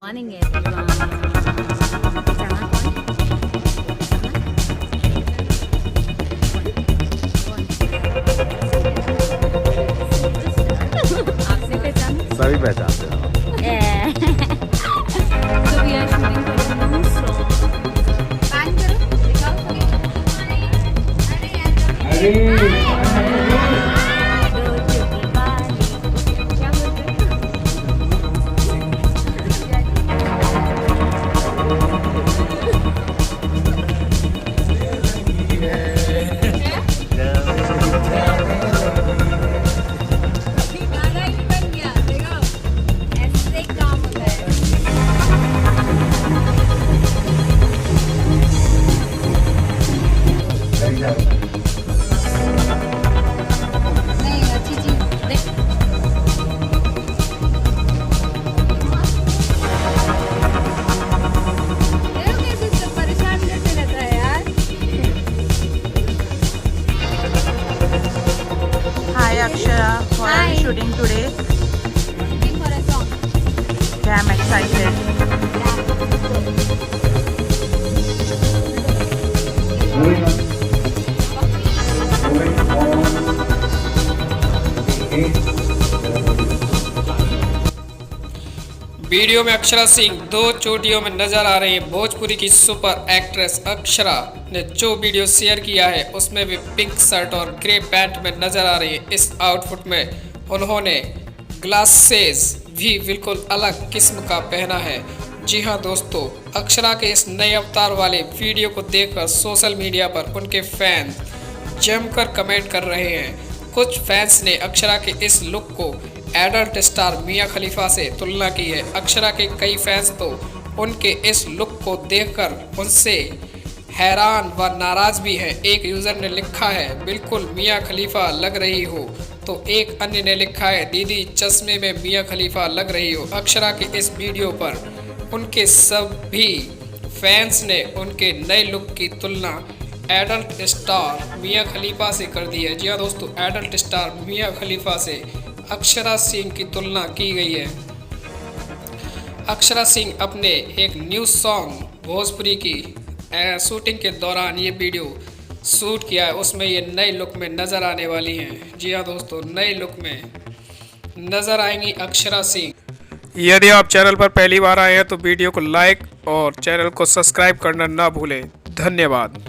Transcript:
Morning everyone. आपसे पहचान? सभी पहचानते हो। Yeah. So we are shooting for a new song. Bang करो, दिखाओ क्या बोलते हैं? गाना ही बन गया, देखो ऐसे काम होता है। नहीं अच्छी चीज देख देखो कैसे सब परेशान करते रहता है यार। Hi Akshara, what are you Hi. shooting today? Looking for a song. Okay, I'm excited. Video में अक्षरा सिंह दो चोटियों में नजर आ रही है। भोजपुरी की सुपर एक्ट्रेस अक्षरा ने जो वीडियो शेयर किया है उसमें भी पिंक शर्ट और ग्रे पैंट में नजर आ रही है। इस आउटफिट में उन्होंने ग्लासेस भी बिल्कुल अलग किस्म का पहना है। जी हाँ दोस्तों, अक्षरा के इस नए अवतार वाले वीडियो को देखकर सोशल मीडिया पर उनके फैंस जमकर कमेंट कर रहे हैं। कुछ फैंस ने अक्षरा के इस लुक को एडल्ट स्टार मिया खलीफा से तुलना की है। अक्षरा के कई फैंस तो उनके इस लुक को देखकर उनसे हैरान व नाराज भी हैं। एक यूजर ने लिखा है, बिल्कुल मिया खलीफा लग रही हो, तो एक अन्य ने लिखा है, दीदी चश्मे में मिया खलीफा लग रही हो। अक्षरा के इस वीडियो पर उनके सभी फैंस ने उनके नए लुक की तुलना एडल्ट स्टार मिया खलीफा से कर दी है। जी हाँ दोस्तों, एडल्ट स्टार मिया खलीफा से अक्षरा सिंह की तुलना की गई है। अक्षरा सिंह अपने एक न्यू सॉन्ग भोजपुरी की शूटिंग के दौरान ये वीडियो शूट किया है, उसमें ये नए लुक में नज़र आने वाली हैं। जी हाँ दोस्तों, नए लुक में नज़र आएंगी अक्षरा सिंह। यदि आप चैनल पर पहली बार आए हैं तो वीडियो को लाइक और चैनल को सब्सक्राइब करना ना भूलें। धन्यवाद।